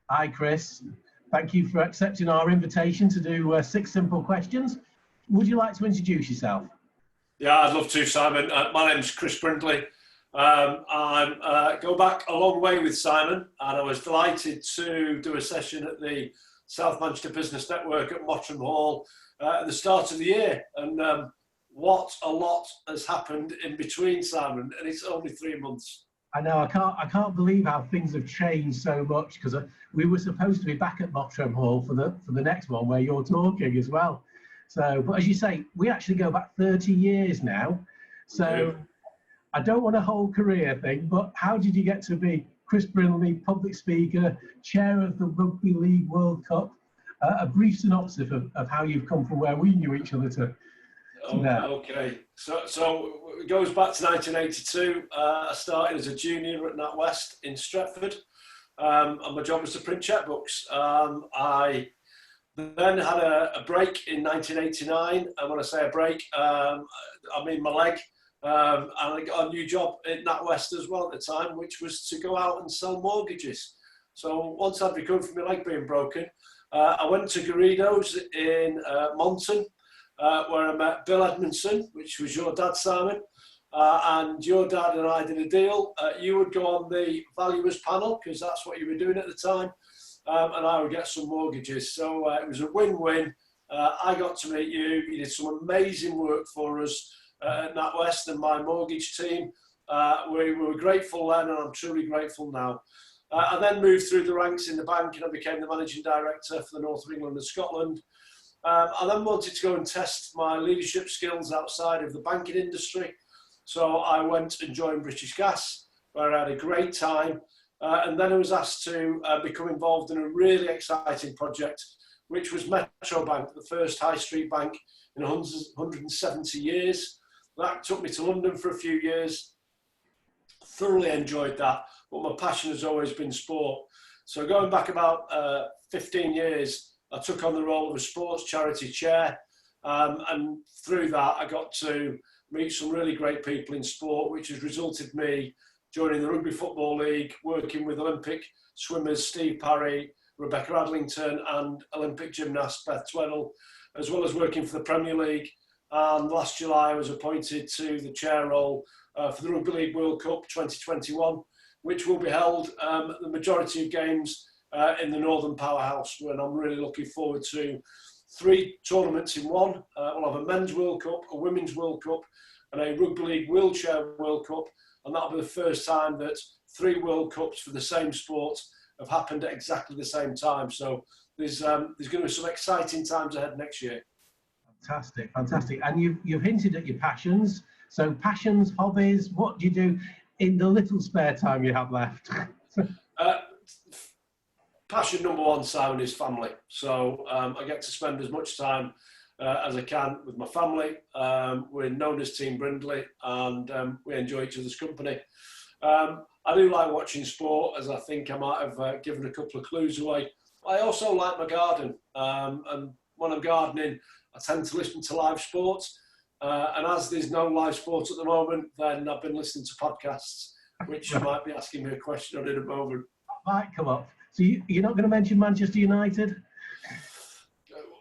Hi, Chris. Thank you for accepting our invitation to do 6 simple questions. Would you like to introduce yourself? Yeah, I'd love to, Simon. My name's Chris Brindley. I go back a long way with Simon, and I was delighted to do a session at the South Manchester Business Network at Mottram Hall at the start of the year. And what a lot has happened in between, Simon, and it's only 3 months. I know, I can't believe how things have changed so much, because we were supposed to be back at Mottram Hall for the next one where you're talking as well. So, but as you say, we actually go back 30 years now. So I don't want a whole career thing, but how did you get to be Chris Brindley, public speaker, chair of the Rugby League World Cup? A brief synopsis of how you've come from where we knew each other to now. Okay, so it goes back to 1982. I started as a junior at NatWest in Stretford, and my job was to print checkbooks. I then had a break in 1989, and when I say a break, I mean my leg, and I got a new job at NatWest as well at the time, which was to go out and sell mortgages. So once I'd recovered from my leg being broken, I went to Garrido's in Monton, where I met Bill Edmondson, which was your dad, Simon, and your dad and I did a deal. You would go on the valuers panel, because that's what you were doing at the time, and I would get some mortgages. So it was a win-win. I got to meet you. You did some amazing work for us at NatWest and my mortgage team. We were grateful then, and I'm truly grateful now. I then moved through the ranks in the bank, and I became the managing director for the North of England and Scotland. I then wanted to go and test my leadership skills outside of the banking industry. So I went and joined British Gas, where I had a great time. And then I was asked to become involved in a really exciting project, which was Metro Bank, the first high street bank in 170 years. That took me to London for a few years. Thoroughly enjoyed that, but my passion has always been sport. So going back about 15 years, I took on the role of a sports charity chair, and through that I got to meet some really great people in sport, which has resulted me joining the Rugby Football League, working with Olympic swimmers Steve Parry, Rebecca Adlington, and Olympic gymnast Beth Tweddle, as well as working for the Premier League. And last July I was appointed to the chair role for the Rugby League World Cup 2021, which will be held the majority of games in the Northern Powerhouse, when I'm really looking forward to 3 tournaments in one. We'll have a Men's World Cup, a Women's World Cup, and a Rugby League Wheelchair World Cup, and that'll be the first time that 3 World Cups for the same sport have happened at exactly the same time. So there's going to be some exciting times ahead next year. Fantastic, fantastic. And you've hinted at your passions. So passions, hobbies, what do you do in the little spare time you have left? Passion number one, Simon, is family. So I get to spend as much time as I can with my family. We're known as Team Brindley, and we enjoy each other's company. I do like watching sport, as I think I might have given a couple of clues away. I also like my garden, and when I'm gardening, I tend to listen to live sports. And as there's no live sports at the moment, then I've been listening to podcasts, which you might be asking me a question on in a moment. That might come up. So you're not going to mention Manchester United?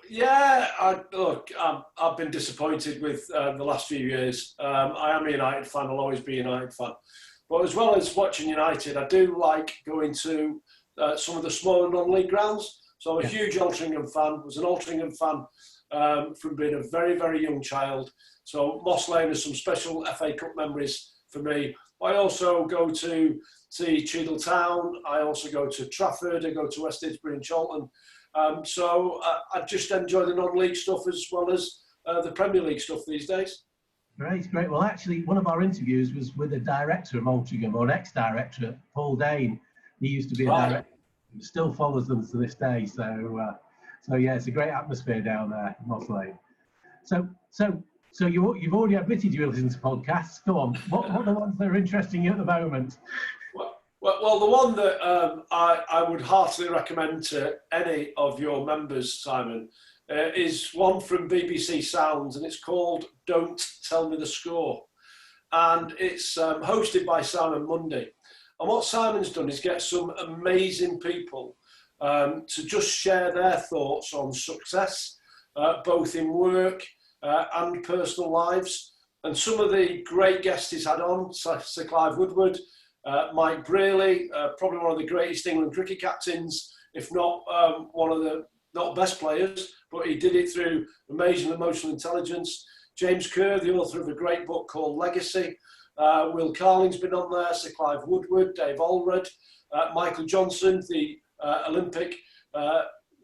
Yeah, I've been disappointed with the last few years. I am a United fan, I'll always be a United fan. But as well as watching United, I do like going to some of the smaller non-league grounds. So I'm a huge Altrincham fan, was an Altrincham fan from being a very, very young child. So Moss Lane has some special FA Cup memories for me. I also go to see Cheadle Town, I also go to Trafford, I go to West Didsbury and Charlton. So I just enjoy the non-league stuff as well as the Premier League stuff these days. Great, great. Well, actually, one of our interviews was with a director of Altrincham, or an ex-director, Paul Dane. He used to be a director, still follows them to this day. So yeah, it's a great atmosphere down there, Moss Lane. So you've already admitted you listen to podcasts. Go on. What are the ones that are interesting you at the moment? Well, the one that I would heartily recommend to any of your members, Simon, is one from BBC Sounds, and it's called Don't Tell Me the Score. And it's hosted by Simon Mundy. And what Simon's done is get some amazing people to just share their thoughts on success, both in work and personal lives. And some of the great guests he's had on, Sir Clive Woodward, Mike Brindley, probably one of the greatest England cricket captains, if not one of the not best players, but he did it through amazing emotional intelligence. James Kerr, the author of a great book called Legacy. Will Carling's been on there, Sir Clive Woodward, Dave Allred, Michael Johnson, the Olympic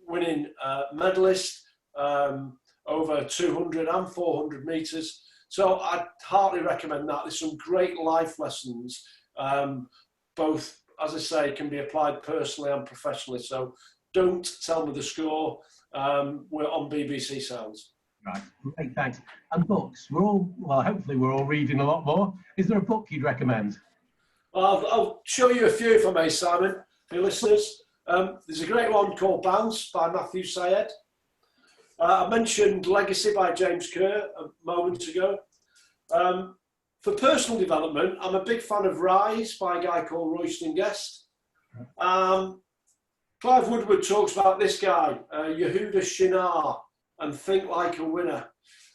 winning medalist, over 200 and 400 metres. So I'd heartily recommend that. There's some great life lessons, both, as I say, can be applied personally and professionally. So don't tell me the score. We're on BBC Sounds. Right, great, thanks. And books, hopefully we're all reading a lot more. Is there a book you'd recommend? I'll show you a few if I may, Simon, for your listeners. There's a great one called Bounce by Matthew Syed. I mentioned Legacy by James Kerr a moment ago. For personal development, I'm a big fan of Rise by a guy called Royston Guest. Clive Woodward talks about this guy, Yehuda Shinar, and Think Like a Winner.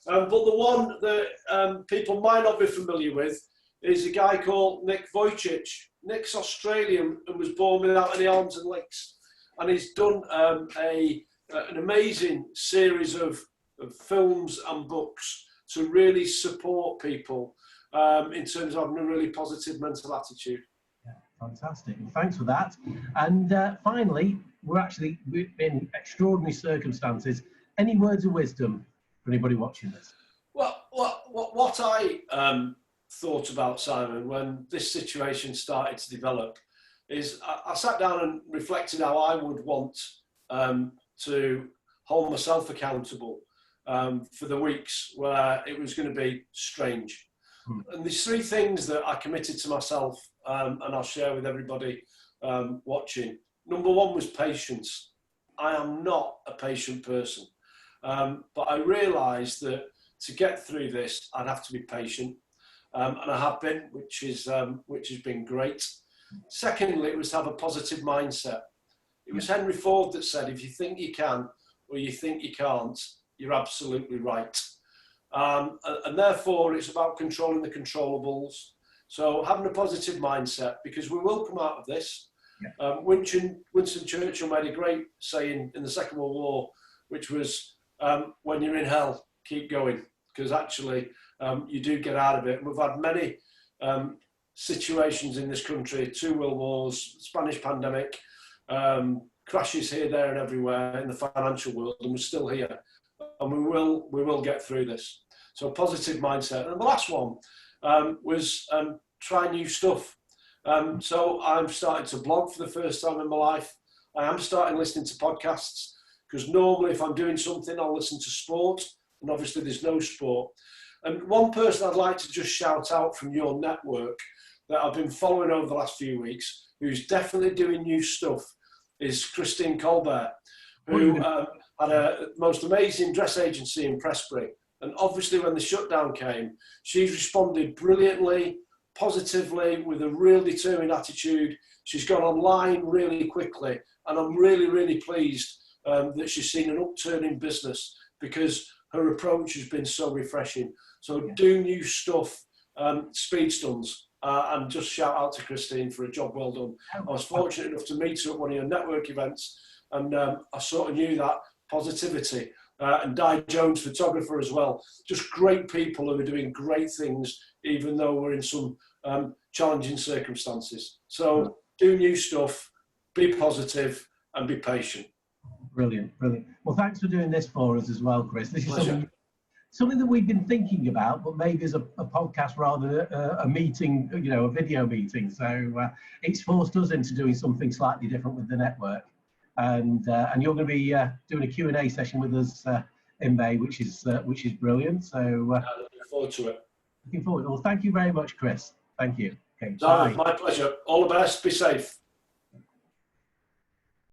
But the one that people might not be familiar with is a guy called Nick Vujicic. Nick's Australian and was born without any arms and legs. And he's done an amazing series of films and books to really support people in terms of having a really positive mental attitude. Yeah, fantastic. Well, thanks for that. And finally, we're in extraordinary circumstances. Any words of wisdom for anybody watching this? Well, what I thought about, Simon, when this situation started to develop is I sat down and reflected how I would want to hold myself accountable for the weeks where it was going to be strange. And there's three things that I committed to myself and I'll share with everybody watching. Number one was patience. I am not a patient person. But I realised that to get through this, I'd have to be patient, and I have been, which has been great. Secondly, it was to have a positive mindset. It was Henry Ford that said, if you think you can or you think you can't, you're absolutely right. And therefore, it's about controlling the controllables. So having a positive mindset, because we will come out of this. Yeah. Winston Churchill made a great saying in the Second World War, which was, when you're in hell, keep going, because actually you do get out of it. And we've had many situations in this country, 2 world wars, Spanish pandemic, crashes here, there and everywhere in the financial world, and we're still here. And we will get through this. So positive mindset. And the last one was try new stuff. So I'm starting to blog for the first time in my life. I am starting listening to podcasts, because normally if I'm doing something, I'll listen to sport, and obviously there's no sport. And one person I'd like to just shout out from your network that I've been following over the last few weeks, who's definitely doing new stuff, is Christine Colbert, who had a most amazing dress agency in Prestbury. And obviously when the shutdown came, she's responded brilliantly, positively, with a real determined attitude. She's gone online really quickly, and I'm really, really pleased that she's seen an upturn in business because her approach has been so refreshing. So do new stuff, speed stunts, and just shout out to Christine for a job well done. I was fortunate enough to meet her at one of your network events, and I sort of knew that positivity. And Di Jones, photographer as well. Just great people who are doing great things, even though we're in some challenging circumstances. So do new stuff, be positive, and be patient. Brilliant, brilliant. Well, thanks for doing this for us as well, Chris. This is something that we've been thinking about, but maybe as a podcast rather than a meeting, a video meeting. So it's forced us into doing something slightly different with the network. And you're going to be doing a Q&A session with us in May, which is brilliant. So looking forward to it. Looking forward. Well, thank you very much, Chris. Thank you. Okay, my pleasure. All the best. Be safe.